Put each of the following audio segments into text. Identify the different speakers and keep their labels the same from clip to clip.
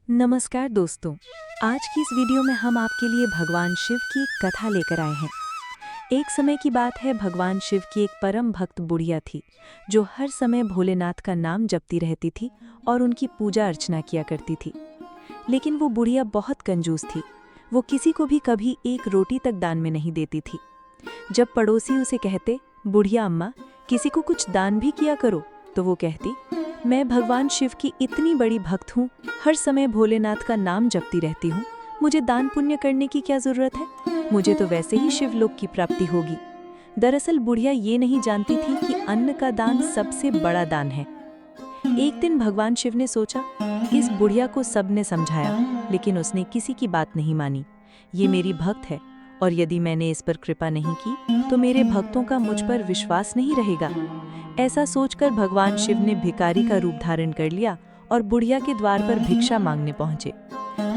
Speaker 1: नमस्कार दोस्तों, आज की इस वीडियो में हम आपके लिए भगवान शिव की एक कथा लेकर आए हैं। एक समय की बात है, भगवान शिव की एक परम भक्त बुढ़िया थी जो हर समय भोलेनाथ का नाम जपती रहती थी और उनकी पूजा अर्चना किया करती थी। लेकिन वो बुढ़िया बहुत कंजूस थी। वो किसी को भी कभी एक रोटी तक दान में नहीं देती थी। जब पड़ोसी उसे कहते, बुढ़िया अम्मा किसी को कुछ दान भी किया करो, तो वो कहती, मैं भगवान शिव की इतनी बड़ी भक्त हूँ, हर समय भोलेनाथ का नाम जपती रहती हूँ, मुझे दान पुण्य करने की क्या जरूरत है, मुझे तो वैसे ही शिवलोक की प्राप्ति होगी। दरअसल बुढ़िया ये नहीं जानती थी कि अन्न का दान सबसे बड़ा दान है। एक दिन भगवान शिव ने सोचा, इस बुढ़िया को सबने समझाया, लेकिन उसने किसी की बात नहीं मानी। ये मेरी भक्त है और यदि मैंने इस पर कृपा नहीं की तो मेरे भक्तों का मुझ पर विश्वास नहीं रहेगा। ऐसा सोचकर भगवान शिव ने भिखारी का रूप धारण कर लिया और बुढ़िया के द्वार पर भिक्षा मांगने पहुंचे।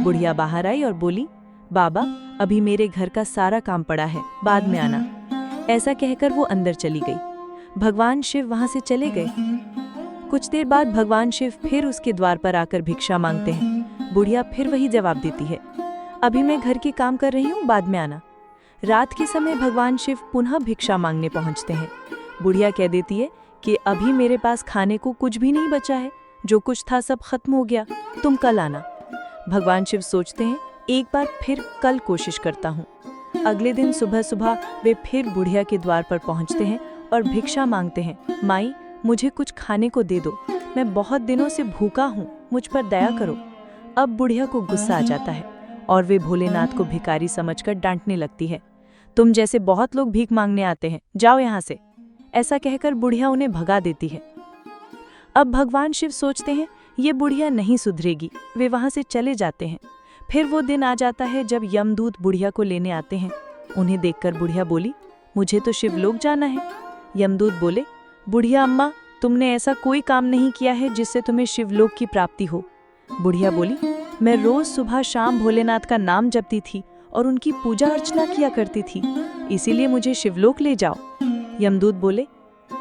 Speaker 1: बुढ़िया बाहर आई और बोली, बाबा अभी मेरे घर का सारा काम पड़ा है, बाद में आना। ऐसा कहकर वो अंदर चली गई। भगवान शिव वहां से चले गए। कुछ देर बाद भगवान शिव फिर उसके द्वार पर आकर भिक्षा मांगते हैं। बुढ़िया फिर वही जवाब देती है, अभी मैं घर के काम कर रही हूँ, बाद में आना। रात के समय भगवान शिव पुनः भिक्षा मांगने पहुंचते हैं। बुढ़िया कह देती है कि अभी मेरे पास खाने को कुछ भी नहीं बचा है, जो कुछ था सब खत्म हो गया, तुम कल आना। भगवान शिव सोचते हैं, एक बार फिर कल कोशिश करता हूँ। अगले दिन सुबह सुबह वे फिर बुढ़िया के द्वार पर पहुंचते हैं और भिक्षा मांगते हैं, माई मुझे कुछ खाने को दे दो, मैं बहुत दिनों से भूखा हूँ, मुझ पर दया करो। अब बुढ़िया को गुस्सा आ जाता है और वे भोलेनाथ को भिखारी समझकर डांटने लगती है, तुम जैसे बहुत लोग भीख मांगने आते हैं, जाओ यहाँ से। ऐसा कहकर बुढ़िया उन्हें भगा देती है। अब भगवान शिव सोचते हैं, ये बुढ़िया नहीं सुधरेगी। वे वहां से चले जाते हैं। फिर वो दिन आ जाता है जब यमदूत बुढ़िया को लेने आते हैं। उन्हें देखकर बुढ़िया बोली, मुझे तो शिवलोक जाना है। यमदूत बोले, बुढ़िया अम्मा तुमने ऐसा कोई काम नहीं किया है जिससे तुम्हें शिवलोक की प्राप्ति हो। बुढ़िया बोली, मैं रोज सुबह शाम भोलेनाथ का नाम जपती थी और उनकी पूजा अर्चना किया करती थी, इसीलिए मुझे शिवलोक ले जाओ। यमदूत बोले,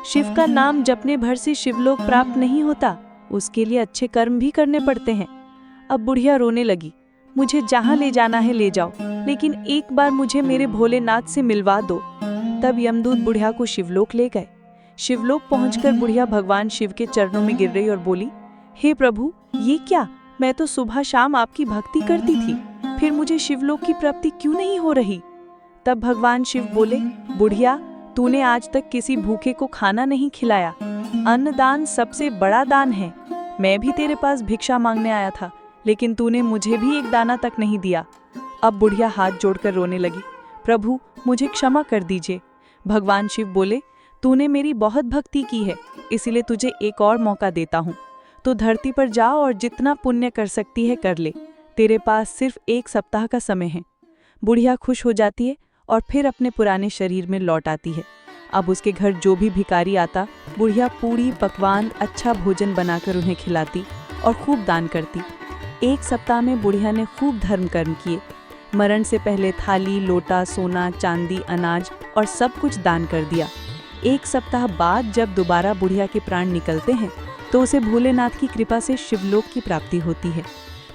Speaker 1: शिव का नाम जपने भर से शिवलोक प्राप्त नहीं होता, उसके लिए अच्छे कर्म भी करने पड़ते हैं। अब बुढ़िया रोने लगी, मुझे जहाँ ले जाना है ले जाओ, लेकिन एक बार मुझे मेरे भोलेनाथ से मिलवा दो। तब यमदूत बुढ़िया को शिवलोक ले गए। शिवलोक पहुंचकर बुढ़िया भगवान शिव के चरणों में गिर रही और बोली, हे प्रभु ये क्या, मैं तो सुबह शाम आपकी भक्ति करती थी, फिर मुझे शिवलोक की प्राप्ति क्यों नहीं हो रही। तब भगवान शिव बोले, बुढ़िया तूने आज तक किसी भूखे को खाना नहीं खिलाया, अन्नदान सबसे बड़ा दान है। मैं भी तेरे पास भिक्षा मांगने आया था, लेकिन तूने मुझे भी एक दाना तक नहीं दिया। अब बुढ़िया हाथ जोड़कर रोने लगी, प्रभु मुझे क्षमा कर दीजिए। भगवान शिव बोले, तूने मेरी बहुत भक्ति की है, इसीलिए तुझे एक और मौका देता हूँ। तो धरती पर जा और जितना पुण्य कर सकती है कर ले, तेरे पास सिर्फ 1 सप्ताह का समय है। बुढ़िया खुश हो जाती है और फिर अपने पुराने शरीर में लौट आती है। अब उसके घर जो भी भिखारी आता, बुढ़िया पूरी पकवान अच्छा भोजन बनाकर उन्हें खिलाती और खूब दान करती। 1 सप्ताह में बुढ़िया ने खूब धर्म कर्म किए। मरण से पहले थाली, लोटा, सोना, चांदी, अनाज और सब कुछ दान कर दिया। 1 सप्ताह बाद जब दोबारा बुढ़िया के प्राण निकलते हैं तो उसे भोलेनाथ की कृपा से शिवलोक की प्राप्ति होती है।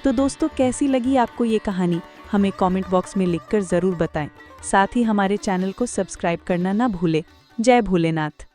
Speaker 1: तो दोस्तों कैसी लगी आपको ये कहानी, हमें कमेंट बॉक्स में लिखकर ज़रूर बताएं। साथ ही हमारे चैनल को सब्सक्राइब करना ना भूलें। जय भोलेनाथ।